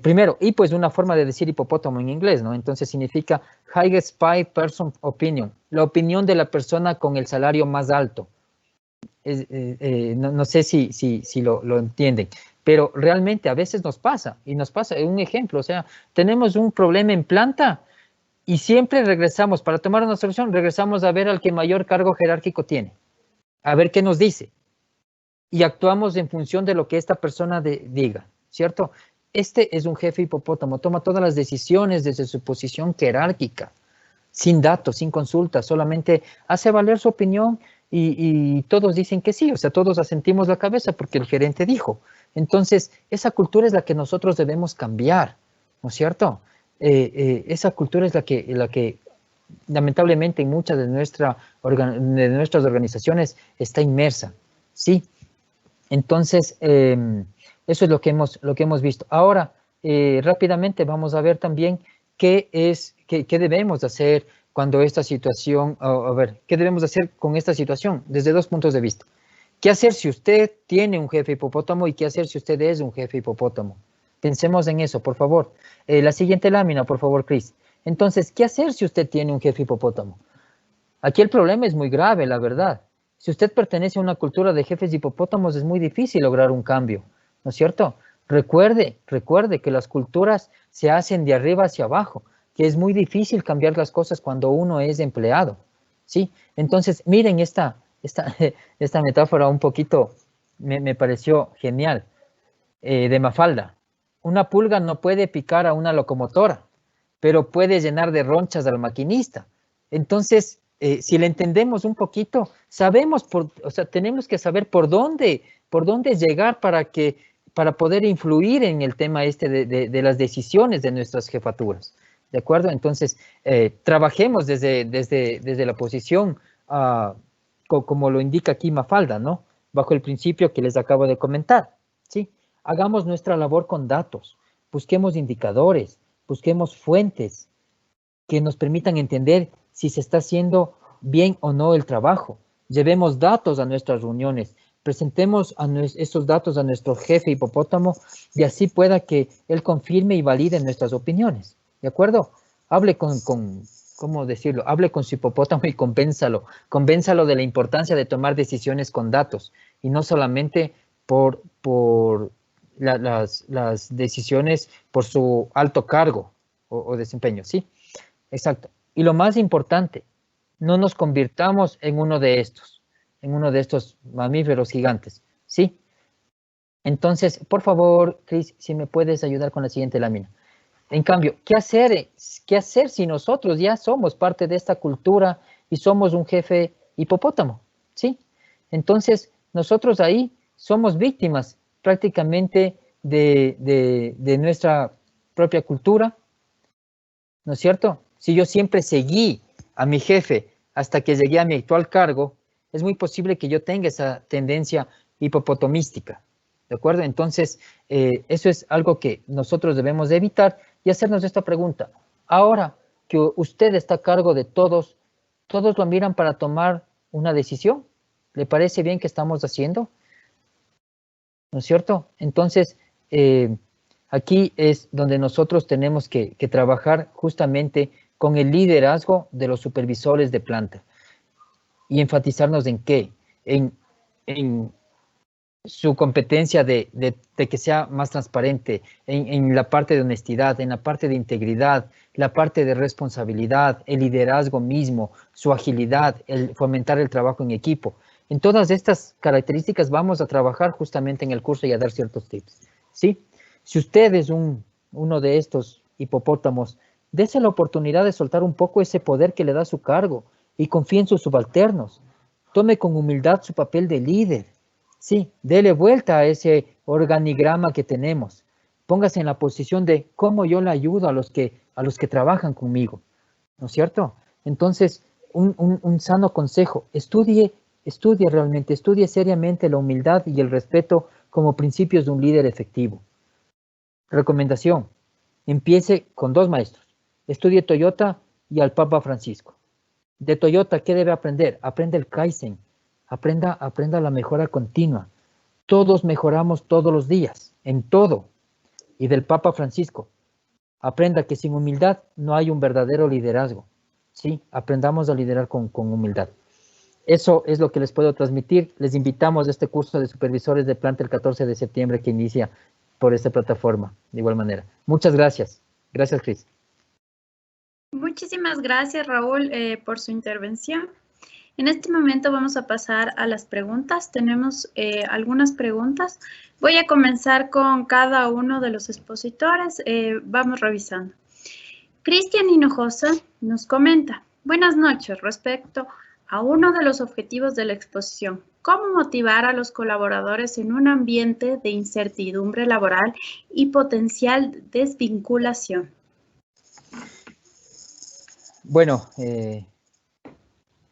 Primero, hipo es una forma de decir hipopótamo en inglés, ¿no? Entonces significa highest paid person opinion, la opinión de la persona con el salario más alto. No sé si lo entienden, pero realmente a veces nos pasa, y nos pasa, un ejemplo, o sea, tenemos un problema en planta y siempre regresamos, para tomar una solución, regresamos a ver al que mayor cargo jerárquico tiene, a ver qué nos dice, y actuamos en función de lo que esta persona diga, ¿cierto? Este es un jefe hipopótamo, toma todas las decisiones desde su posición jerárquica, sin datos, sin consultas, solamente hace valer su opinión y todos dicen que sí, o sea, todos asentimos la cabeza porque el gerente dijo. Entonces, esa cultura es la que nosotros debemos cambiar, ¿no es cierto? Esa cultura es la que lamentablemente en muchas de nuestras organizaciones está inmersa, ¿sí? Entonces, eso es lo que hemos visto. Ahora, rápidamente vamos a ver también qué debemos hacer cuando esta situación, qué debemos hacer con esta situación desde dos puntos de vista. ¿Qué hacer si usted tiene un jefe hipopótamo y qué hacer si usted es un jefe hipopótamo? Pensemos en eso, por favor. La siguiente lámina, por favor, Cris. Entonces, ¿qué hacer si usted tiene un jefe hipopótamo? Aquí el problema es muy grave, la verdad. Si usted pertenece a una cultura de jefes hipopótamos, es muy difícil lograr un cambio, ¿no es cierto? Recuerde que las culturas se hacen de arriba hacia abajo, que es muy difícil cambiar las cosas cuando uno es empleado, ¿sí? Entonces, miren esta metáfora un poquito, me pareció genial, de Mafalda. Una pulga no puede picar a una locomotora, pero puede llenar de ronchas al maquinista. Entonces, si le entendemos un poquito, sabemos, tenemos que saber por dónde llegar para poder influir en el tema de las decisiones de nuestras jefaturas, ¿de acuerdo? Entonces, trabajemos desde la posición, como lo indica aquí Mafalda, ¿no? Bajo el principio que les acabo de comentar, ¿sí? Hagamos nuestra labor con datos, busquemos indicadores, busquemos fuentes que nos permitan entender si se está haciendo bien o no el trabajo. Llevemos datos a nuestras reuniones, presentemos esos datos a nuestro jefe hipopótamo y así pueda que él confirme y valide nuestras opiniones, ¿de acuerdo? Hable ¿cómo decirlo? Hable con su hipopótamo y convénzalo de la importancia de tomar decisiones con datos y no solamente por las decisiones por su alto cargo o desempeño, ¿sí? Exacto. Y lo más importante, no nos convirtamos en uno de estos. en uno de estos mamíferos gigantes, ¿sí? Entonces, por favor, Cris, si me puedes ayudar con la siguiente lámina. En cambio, ¿qué hacer si nosotros ya somos parte de esta cultura y somos un jefe hipopótamo? ¿Sí? Entonces, nosotros ahí somos víctimas prácticamente de nuestra propia cultura, ¿no es cierto? Si yo siempre seguí a mi jefe hasta que llegué a mi actual cargo, es muy posible que yo tenga esa tendencia hipopotomística, ¿de acuerdo? Entonces, eso es algo que nosotros debemos de evitar y hacernos esta pregunta. Ahora que usted está a cargo de todos, ¿todos lo miran para tomar una decisión? ¿Le parece bien que estamos haciendo? ¿No es cierto? Entonces, aquí es donde nosotros tenemos que trabajar justamente con el liderazgo de los supervisores de planta y enfatizarnos en qué, en su competencia de que sea más transparente, en la parte de honestidad, en la parte de integridad, la parte de responsabilidad, el liderazgo mismo, su agilidad, el fomentar el trabajo en equipo. En todas estas características vamos a trabajar justamente en el curso y a dar ciertos tips, ¿sí? Si usted es uno de estos hipopótamos, dése la oportunidad de soltar un poco ese poder que le da su cargo y confíe en sus subalternos. Tome con humildad su papel de líder. Sí, dele vuelta a ese organigrama que tenemos. Póngase en la posición de cómo yo le ayudo a los que trabajan conmigo, ¿no es cierto? Entonces, un sano consejo, estudie realmente, estudie seriamente la humildad y el respeto como principios de un líder efectivo. Recomendación, empiece con 2 maestros. Estudie Toyota y al Papa Francisco. De Toyota, ¿qué debe aprender? Aprende el Kaizen. Aprenda la mejora continua. Todos mejoramos todos los días, en todo. Y del Papa Francisco, aprenda que sin humildad no hay un verdadero liderazgo. Sí, aprendamos a liderar con humildad. Eso es lo que les puedo transmitir. Les invitamos a este curso de supervisores de planta el 14 de septiembre que inicia por esta plataforma, de igual manera. Muchas gracias. Gracias, Cris. Muchísimas gracias, Raúl, por su intervención. En este momento vamos a pasar a las preguntas. Tenemos algunas preguntas. Voy a comenzar con cada uno de los expositores. Vamos revisando. Cristian Hinojosa nos comenta: buenas noches, respecto a uno de los objetivos de la exposición, ¿cómo motivar a los colaboradores en un ambiente de incertidumbre laboral y potencial desvinculación? Bueno,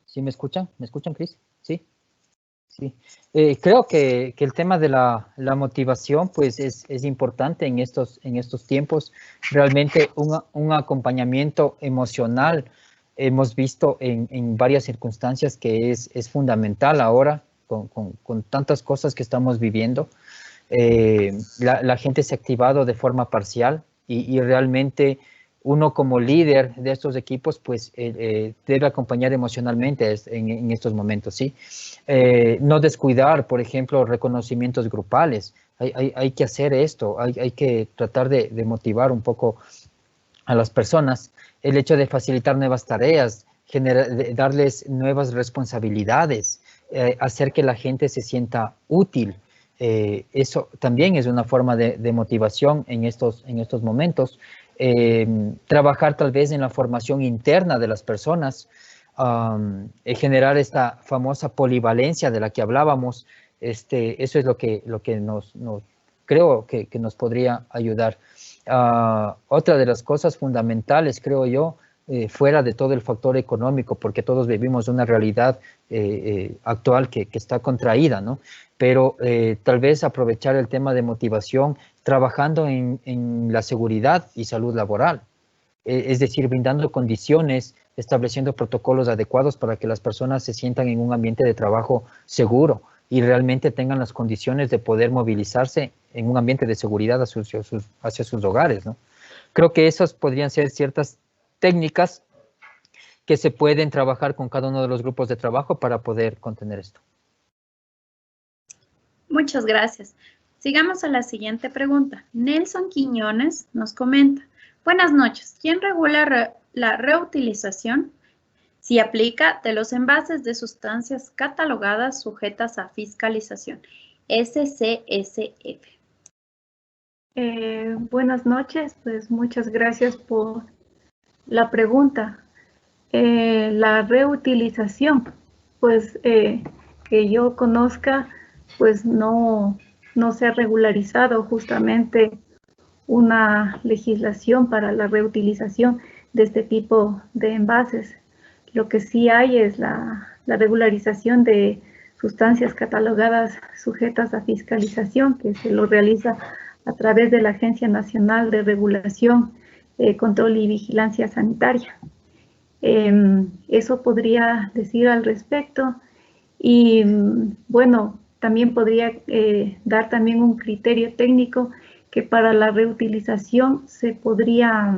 ¿sí me escuchan? ¿Me escuchan, Cris? Sí. Sí. Creo que el tema de la motivación pues es importante en estos tiempos. Realmente un acompañamiento emocional hemos visto en varias circunstancias que es fundamental ahora con tantas cosas que estamos viviendo. La gente se ha activado de forma parcial y realmente uno como líder de estos equipos, pues debe acompañar emocionalmente en estos momentos, ¿sí? No descuidar, por ejemplo, reconocimientos grupales. Hay que hacer esto, hay que tratar de motivar un poco a las personas. El hecho de facilitar nuevas tareas, darles nuevas responsabilidades, hacer que la gente se sienta útil. Eso también es una forma de motivación en estos momentos. Trabajar tal vez en la formación interna de las personas, generar esta famosa polivalencia de la que hablábamos. Eso es lo que creo que nos podría ayudar. Otra de las cosas fundamentales, creo yo, fuera de todo el factor económico, porque todos vivimos una realidad actual que está contraída, ¿no? Pero tal vez aprovechar el tema de motivación trabajando en la seguridad y salud laboral, es decir, brindando condiciones, estableciendo protocolos adecuados para que las personas se sientan en un ambiente de trabajo seguro y realmente tengan las condiciones de poder movilizarse en un ambiente de seguridad hacia sus hogares, ¿no? Creo que esas podrían ser ciertas técnicas que se pueden trabajar con cada uno de los grupos de trabajo para poder contener esto. Muchas gracias. Sigamos a la siguiente pregunta. Nelson Quiñones nos comenta: buenas noches. ¿Quién regula la reutilización? Si aplica de los envases de sustancias catalogadas sujetas a fiscalización, SCSF. Buenas noches, pues muchas gracias por la pregunta. La reutilización, pues que yo conozca, pues no se ha regularizado justamente una legislación para la reutilización de este tipo de envases. Lo que sí hay es la regularización de sustancias catalogadas sujetas a fiscalización, que se lo realiza a través de la Agencia Nacional de Regulación, Control y Vigilancia Sanitaria. Eso podría decir al respecto. Y bueno, también podría dar también un criterio técnico que para la reutilización se podría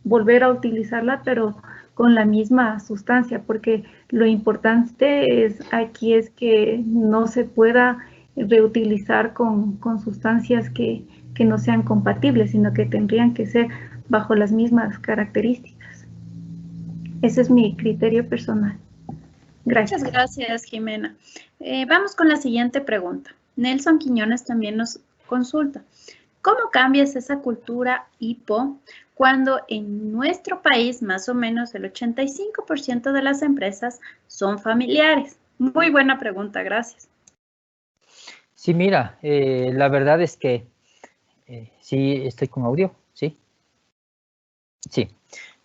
volver a utilizarla, pero con la misma sustancia, porque lo importante aquí es que no se pueda reutilizar con sustancias que no sean compatibles, sino que tendrían que ser bajo las mismas características. Ese es mi criterio personal. Gracias. Muchas gracias, Jimena. Vamos con la siguiente pregunta. Nelson Quiñones también nos consulta. ¿Cómo cambias esa cultura HIPPO cuando en nuestro país más o menos el 85% de las empresas son familiares? Muy buena pregunta, gracias. Sí, mira, la verdad es que sí estoy con audio, ¿sí? Sí.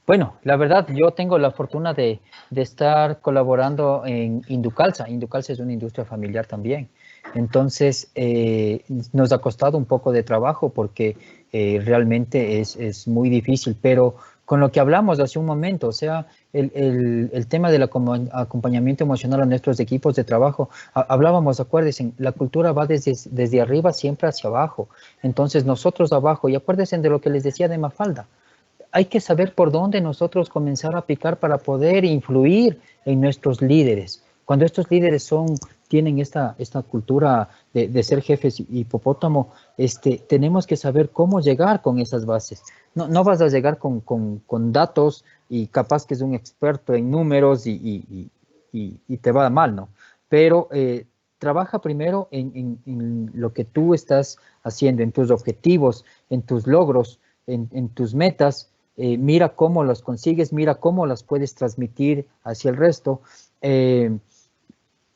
Bueno, la verdad, yo tengo la fortuna de estar colaborando en Inducalsa. Inducalsa es una industria familiar también. Entonces, nos ha costado un poco de trabajo porque realmente es muy difícil, pero con lo que hablamos hace un momento, o sea, el tema del acompañamiento emocional a nuestros equipos de trabajo, hablábamos, acuérdense, la cultura va desde arriba siempre hacia abajo. Entonces, nosotros abajo, y acuérdense de lo que les decía de Mafalda, hay que saber por dónde nosotros comenzar a picar para poder influir en nuestros líderes. Cuando estos líderes tienen esta cultura de ser jefes hipopótamo, tenemos que saber cómo llegar con esas bases. No vas a llegar con datos y capaz que es un experto en números y te va mal, ¿no? Pero trabaja primero en lo que tú estás haciendo, en tus objetivos, en tus logros, en tus metas. Mira cómo las consigues, mira cómo las puedes transmitir hacia el resto.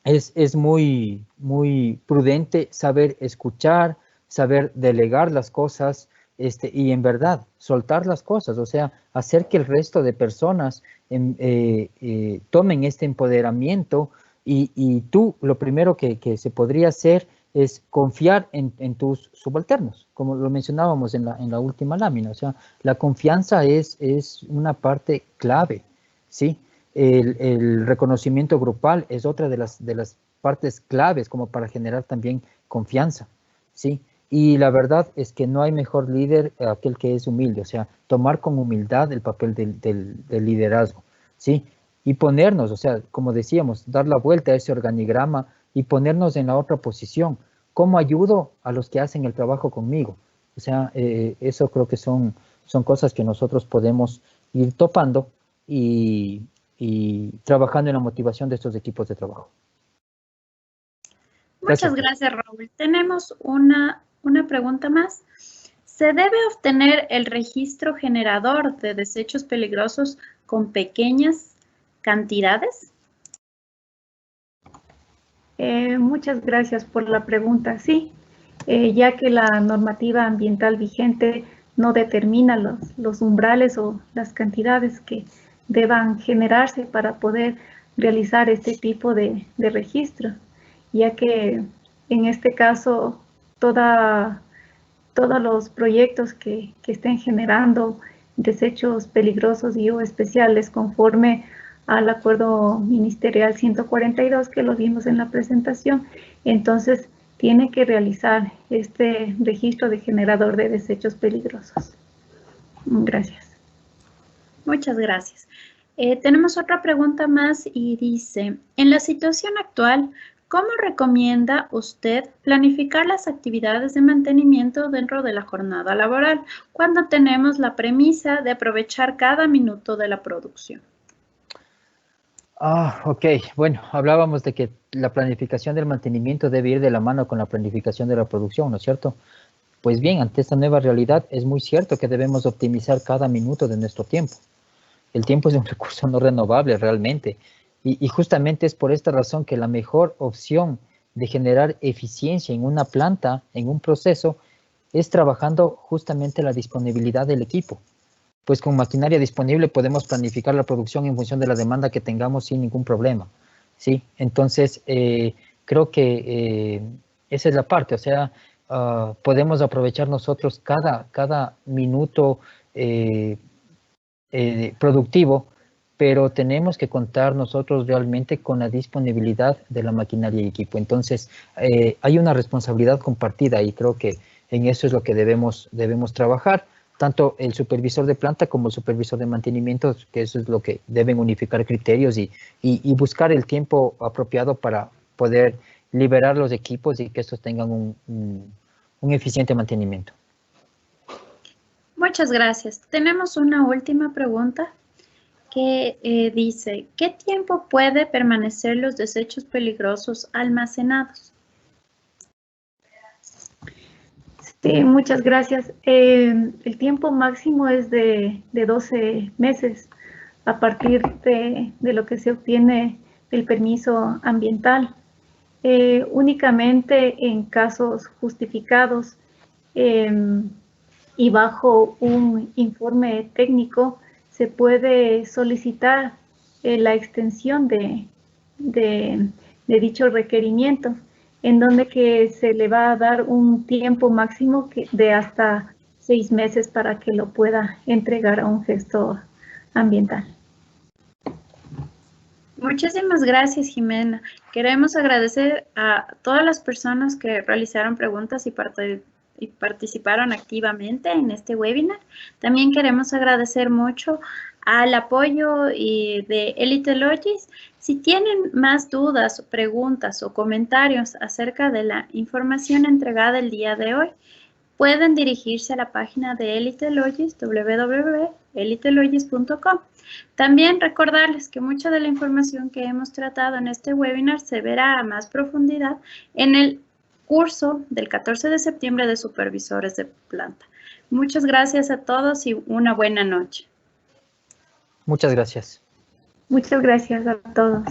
Es muy, muy prudente saber escuchar, saber delegar las cosas y en verdad soltar las cosas, o sea, hacer que el resto de personas tomen este empoderamiento y tú lo primero que se podría hacer es confiar en tus subalternos, como lo mencionábamos en la última lámina. O sea, la confianza es una parte clave, ¿sí? El reconocimiento grupal es otra de las partes claves como para generar también confianza, ¿sí? Y la verdad es que no hay mejor líder aquel que es humilde, o sea, tomar con humildad el papel del liderazgo, ¿sí? Y ponernos, o sea, como decíamos, dar la vuelta a ese organigrama y ponernos en la otra posición. ¿Cómo ayudo a los que hacen el trabajo conmigo? O sea, eso creo que son cosas que nosotros podemos ir topando y trabajando en la motivación de estos equipos de trabajo. Muchas gracias, Raúl. Tenemos una pregunta más. ¿Se debe obtener el registro generador de desechos peligrosos con pequeñas cantidades? Muchas gracias por la pregunta. Sí, ya que la normativa ambiental vigente no determina los umbrales o las cantidades que deban generarse para poder realizar este tipo de registro, ya que en este caso todos los proyectos que estén generando desechos peligrosos y o especiales conforme al acuerdo ministerial 142 que lo vimos en la presentación, entonces tiene que realizar este registro de generador de desechos peligrosos. Gracias. Muchas gracias. Tenemos otra pregunta más y dice, en la situación actual, ¿cómo recomienda usted planificar las actividades de mantenimiento dentro de la jornada laboral cuando tenemos la premisa de aprovechar cada minuto de la producción? Ok, bueno, hablábamos de que la planificación del mantenimiento debe ir de la mano con la planificación de la producción, ¿no es cierto? Pues bien, ante esta nueva realidad es muy cierto que debemos optimizar cada minuto de nuestro tiempo. El tiempo es un recurso no renovable realmente y justamente es por esta razón que la mejor opción de generar eficiencia en una planta, en un proceso, es trabajando justamente la disponibilidad del equipo. Pues con maquinaria disponible podemos planificar la producción en función de la demanda que tengamos sin ningún problema, ¿sí? Entonces, creo que esa es la parte, o sea, podemos aprovechar nosotros cada minuto productivo, pero tenemos que contar nosotros realmente con la disponibilidad de la maquinaria y equipo. Entonces, hay una responsabilidad compartida y creo que en eso es lo que debemos trabajar, tanto el supervisor de planta como el supervisor de mantenimiento, que eso es lo que deben unificar criterios y buscar el tiempo apropiado para poder liberar los equipos y que estos tengan un eficiente mantenimiento. Muchas gracias. Tenemos una última pregunta que dice, ¿qué tiempo puede permanecer los desechos peligrosos almacenados? Sí, muchas gracias. El tiempo máximo es de 12 meses a partir de lo que se obtiene el permiso ambiental. Únicamente en casos justificados y bajo un informe técnico se puede solicitar la extensión de dicho requerimiento, en donde que se le va a dar un tiempo máximo de hasta 6 meses para que lo pueda entregar a un gestor ambiental. Muchísimas gracias, Jimena. Queremos agradecer a todas las personas que realizaron preguntas y participaron activamente en este webinar. También queremos agradecer mucho al apoyo de Elite Logis. Si tienen más dudas, preguntas o comentarios acerca de la información entregada el día de hoy, pueden dirigirse a la página de Elite Logis, www.elitelogis.com. También recordarles que mucha de la información que hemos tratado en este webinar se verá a más profundidad en el curso del 14 de septiembre de supervisores de planta. Muchas gracias a todos y una buena noche. Muchas gracias. Muchas gracias a todos.